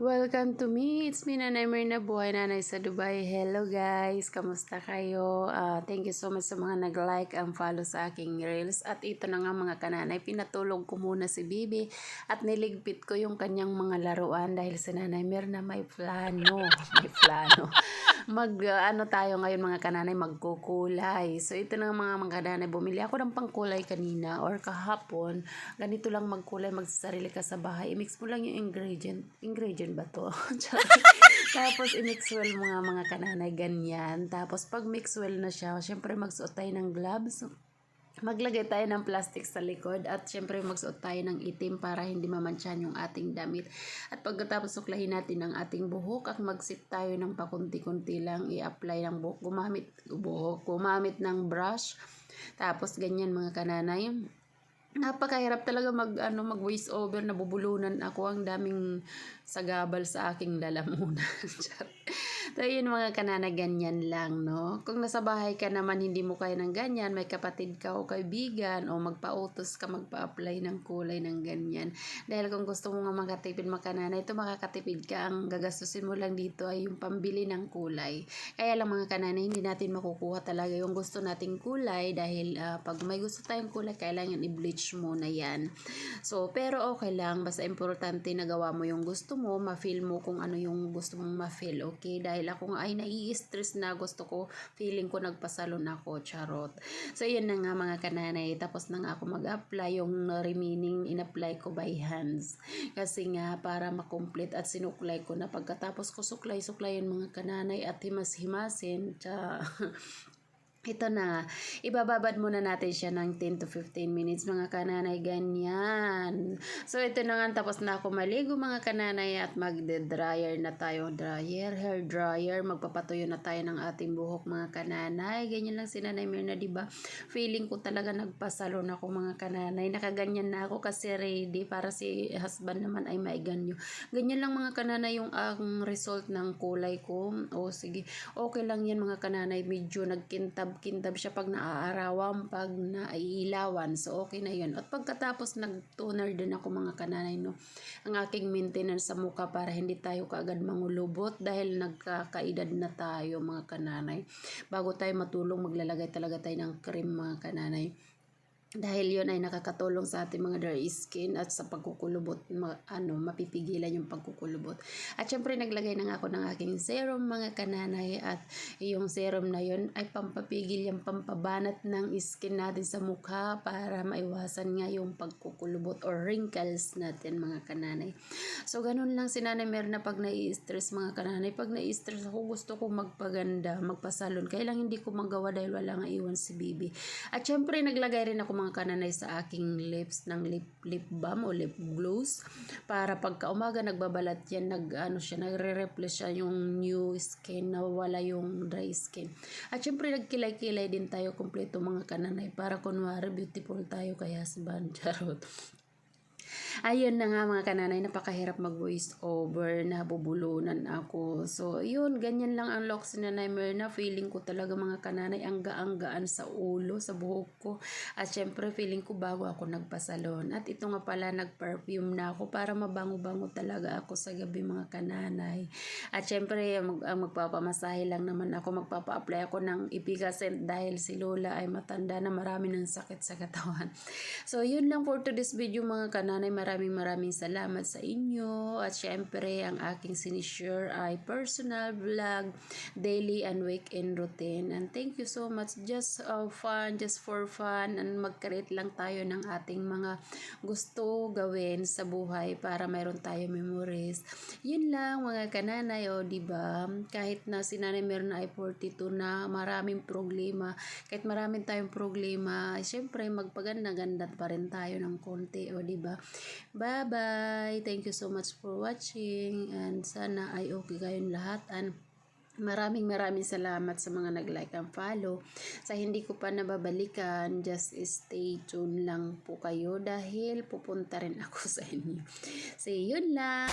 Welcome to me. It's me, Nanay Myrna, buhay nanay sa Dubai. Hello guys, kamusta kayo? Thank you so much sa mga nag-like and follow sa aking reels. At ito na nga mga kananay, pinatulog ko muna si Bibi at niligpit ko yung kanyang mga laruan dahil si Nanay Myrna may plano. May plano. Ano tayo ngayon mga kananay, magkukulay. So ito na mga kananay, bumili ako ng pangkulay kanina or kahapon. Ganito lang magkulay, magsasarili ka sa bahay. I-mix mo lang yung ingredient ba to? Tapos i-mix well mga kananay, ganyan. Tapos pag mix well na siya, syempre magsuot tayo ng gloves. Maglagay tayo ng plastic sa likod at syempre magsuot tayo ng itim para hindi mamansyan yung ating damit. At pagkatapos suklahin natin ang ating buhok at magsit tayo ng pakunti-kunti lang i-apply ng buhok. Gumamit ng brush. Tapos ganyan mga kananay. Napakahirap talaga mag voice over, nabubulunan ako, ang daming sagabal sa aking lalamunan. So yun mga kanana, ganyan lang, no? Kung nasa bahay ka naman, hindi mo kaya ng ganyan, may kapatid ka o kaibigan o magpa-utos ka, magpa-apply ng kulay ng ganyan. Dahil kung gusto mo nga makatipid mga kanana, ito makakatipid ka, ang gagastusin mo lang dito ay yung pambili ng kulay. Kaya lang mga kanana, hindi natin makukuha talaga yung gusto nating kulay dahil pag may gusto tayong kulay, kailangan i-bleach muna yan. So, pero okay lang, basta importante na gawa mo yung gusto mo, ma-feel mo kung ano yung gusto mong ma-feel, okay? Dahil ako nga ay nai-stress na, gusto ko, feeling ko nagpasalon ako, charot. So, yun na nga mga kananay, tapos na nga ako mag-apply, yung remaining in-apply ko by hands. Kasi nga, para makomplete at sinuklay ko na, pagkatapos ko suklay-suklayin mga kananay at himas-himasin, ito na, ibababad muna natin siya ng 10 to 15 minutes mga kananay, ganyan. So ito na nga, tapos na ako maligo mga kananay at magde-dryer na tayo, hair dryer, magpapatuyo na tayo ng ating buhok mga kananay. Ganyan lang si Nanay Myrna, diba? Feeling ko talaga nagpasalon ako mga kananay, nakaganyan na ako kasi ready para si husband naman ay maiganyo. Ganyan lang mga kananay yung result ng kulay ko. O sige, okay lang yan mga kananay, medyo nagkintab siya pag naaarawan, pag naiilawan. So, okay na yun. At pagkatapos, nag-toner din ako mga kananay, no? Ang aking maintenance sa mukha para hindi tayo kaagad mangulubot dahil nagkakaedad na tayo mga kananay. Bago tayo matulong, maglalagay talaga tayo ng cream mga kananay. Dahil yun ay nakakatulong sa ating mga dry skin at sa pagkukulubot, mapipigilan yung pagkukulubot. At syempre naglagay na nga ako ng aking serum mga kananay, at yung serum na yun ay pampapigil, yung pampabanat ng skin natin sa mukha para maiwasan nga yung pagkukulubot or wrinkles natin mga kananay. So ganun lang si Nanay Myrna pag nai-stress mga kananay. Pag nai-stress ako, gusto ko magpaganda, magpasalon. Kaya lang hindi ko magawa dahil wala nga iwan si Bibi. At syempre naglagay rin ako mga kananay sa aking lips ng lip balm o lip gloss para pagka umaga nagbabalat yan, nagre-replace siya yung new skin, nawala yung dry skin. At syempre nagkilay-kilay din tayo kompleto mga kananay para kunwari beautiful tayo kaya husband, charot. Ayun na nga mga kananay, napakahirap mag-voice over, nabubulunan ako. So, yun, ganyan lang ang locks ni Nanay Myrna. Feeling ko talaga mga kananay, ang gaan sa ulo, sa buhok ko. At syempre, feeling ko bago ako nagpasalon. At ito nga pala, nag-perfume na ako para mabango-bango talaga ako sa gabi mga kananay. At syempre, magpapamasahe lang naman ako, magpapa-apply ako ng Epicacent dahil si Lola ay matanda na, marami ng sakit sa katawan. So, yun lang for today's video mga kananay. Maraming salamat sa inyo. At syempre, ang aking sinishare ay personal vlog, daily and weekend routine. And thank you so much. Just for fun. And mag-create lang tayo ng ating mga gusto gawin sa buhay para mayroon tayo memories. Yun lang mga kananay, diba? Kahit na si Nanay Myrna ay 42 na, maraming problema. Kahit maraming tayong problema, syempre magpaganda-ganda pa rin tayo ng konti, diba? Bye-bye! Thank you so much for watching, and sana ay okay kayong lahat, and maraming salamat sa mga nag-like and follow. Sa hindi ko pa nababalikan, just stay tuned lang po kayo dahil pupunta rin ako sa inyo. So, yun lang!